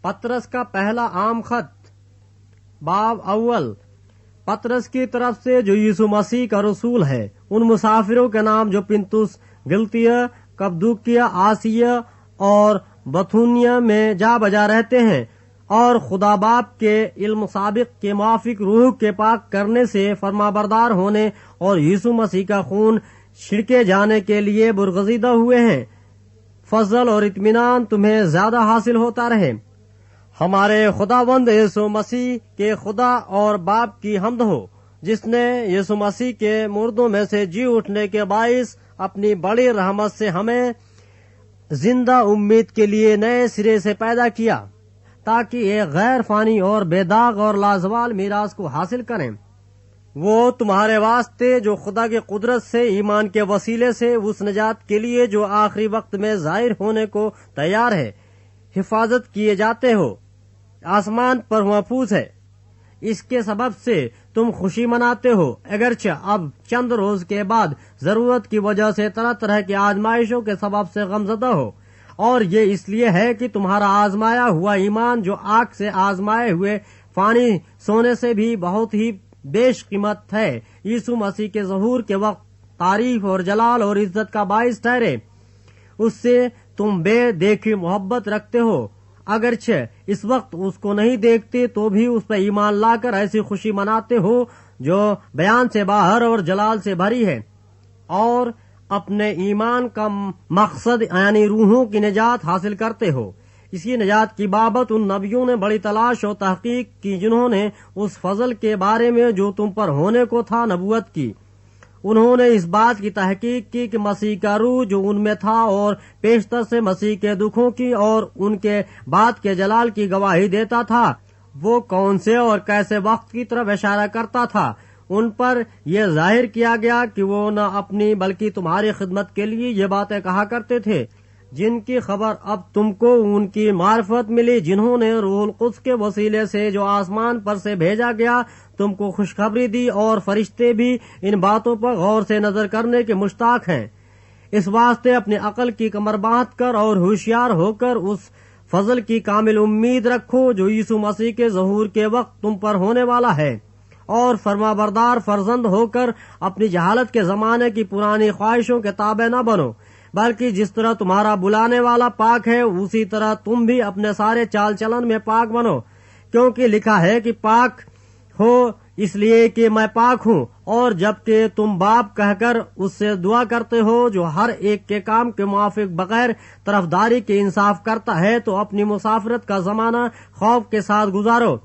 پطرس کا پہلا عام خط، باب اول۔ پطرس کی طرف سے جو یسوع مسیح کا رسول ہے، ان مسافروں کے نام جو پنتس، گلتیہ، کپدوکیہ، آسیہ اور بتھونیہ میں جا بجا رہتے ہیں، اور خدا باپ کے علم سابق کے موافق روح کے پاک کرنے سے فرما بردار ہونے اور یسوع مسیح کا خون چھڑکے جانے کے لیے برگزیدہ ہوئے ہیں، فضل اور اطمینان تمہیں زیادہ حاصل ہوتا رہے۔ ہمارے خداوند یسوع مسیح کے خدا اور باپ کی حمد ہو، جس نے یسوع مسیح کے مردوں میں سے جی اٹھنے کے باعث اپنی بڑی رحمت سے ہمیں زندہ امید کے لیے نئے سرے سے پیدا کیا، تاکہ ایک غیر فانی اور بے داغ اور لازوال میراث کو حاصل کریں۔ وہ تمہارے واسطے جو خدا کی قدرت سے ایمان کے وسیلے سے اس نجات کے لیے جو آخری وقت میں ظاہر ہونے کو تیار ہے حفاظت کیے جاتے ہو، آسمان پر محفوظ ہے۔ اس کے سبب سے تم خوشی مناتے ہو، اگرچہ اب چند روز کے بعد ضرورت کی وجہ سے طرح طرح کی آزمائشوں کے سبب سے غمزدہ ہو، اور یہ اس لیے ہے کہ تمہارا آزمایا ہوا ایمان جو آگ سے آزمائے ہوئے فانی سونے سے بھی بہت ہی بیش قیمت ہے، یسوع مسیح کے ظہور کے وقت تعریف اور جلال اور عزت کا باعث ٹھہرے۔ اس سے تم بے دیکھی محبت رکھتے ہو، اگرچہ اس وقت اس کو نہیں دیکھتے تو بھی اس پر ایمان لا کر ایسی خوشی مناتے ہو جو بیان سے باہر اور جلال سے بھری ہے، اور اپنے ایمان کا مقصد یعنی روحوں کی نجات حاصل کرتے ہو۔ اسی نجات کی بابت ان نبیوں نے بڑی تلاش و تحقیق کی جنہوں نے اس فضل کے بارے میں جو تم پر ہونے کو تھا نبوت کی۔ انہوں نے اس بات کی تحقیق کی کہ مسیح کا روح جو ان میں تھا اور پیشتر سے مسیح کے دکھوں کی اور ان کے بعد کے جلال کی گواہی دیتا تھا، وہ کون سے اور کیسے وقت کی طرف اشارہ کرتا تھا۔ ان پر یہ ظاہر کیا گیا کہ وہ نہ اپنی بلکہ تمہاری خدمت کے لیے یہ باتیں کہا کرتے تھے، جن کی خبر اب تم کو ان کی معرفت ملی، جنہوں نے روح القدس کے وسیلے سے جو آسمان پر سے بھیجا گیا تم کو خوشخبری دی، اور فرشتے بھی ان باتوں پر غور سے نظر کرنے کے مشتاق ہیں۔ اس واسطے اپنی عقل کی کمر باندھ کر اور ہوشیار ہو کر اس فضل کی کامل امید رکھو جو یسوع مسیح کے ظہور کے وقت تم پر ہونے والا ہے، اور فرما بردار فرزند ہو کر اپنی جہالت کے زمانے کی پرانی خواہشوں کے تابع نہ بنو، بلکہ جس طرح تمہارا بلانے والا پاک ہے اسی طرح تم بھی اپنے سارے چال چلن میں پاک بنو، کیونکہ لکھا ہے کہ پاک ہو اس لیے کہ میں پاک ہوں۔ اور جبکہ تم باپ کہہ کر اس سے دعا کرتے ہو جو ہر ایک کے کام کے موافق بغیر طرفداری کے انصاف کرتا ہے، تو اپنی مسافرت کا زمانہ خوف کے ساتھ گزارو،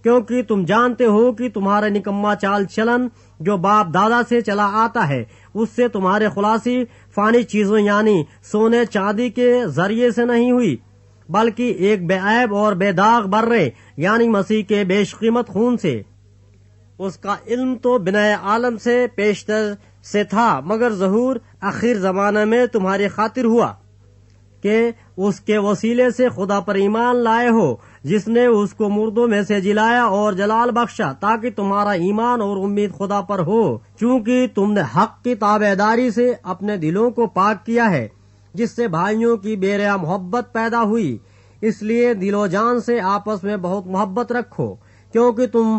کیونکہ تم جانتے ہو کہ تمہارا نکما چال چلن جو باپ دادا سے چلا آتا ہے اس سے تمہارے خلاصی فانی چیزوں یعنی سونے چاندی کے ذریعے سے نہیں ہوئی، بلکہ ایک بے عیب اور بے داغ برے یعنی مسیح کے بیش قیمت خون سے۔ اس کا علم تو بنائے عالم سے پیشتر سے تھا، مگر ظہور آخر زمانے میں تمہاری خاطر ہوا کہ اس کے وسیلے سے خدا پر ایمان لائے ہو، جس نے اس کو مردوں میں سے جلایا اور جلال بخشا، تاکہ تمہارا ایمان اور امید خدا پر ہو، چونکہ تم نے حق کی تابع داری سے اپنے دلوں کو پاک کیا ہے، جس سے بھائیوں کی بے ریا محبت پیدا ہوئی۔ اس لیے دل و جان سے آپس میں بہت محبت رکھو، کیونکہ تم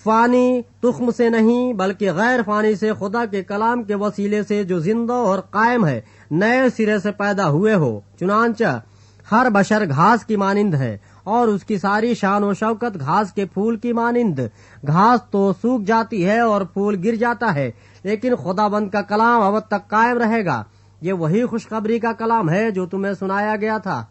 فانی تخم سے نہیں بلکہ غیر فانی سے خدا کے کلام کے وسیلے سے جو زندہ اور قائم ہے نئے سرے سے پیدا ہوئے ہو۔ چنانچہ ہر بشر گھاس کی مانند ہے، اور اس کی ساری شان و شوکت گھاس کے پھول کی مانند۔ گھاس تو سوکھ جاتی ہے اور پھول گر جاتا ہے، لیکن خداوند کا کلام اب تک قائم رہے گا۔ یہ وہی خوشخبری کا کلام ہے جو تمہیں سنایا گیا تھا۔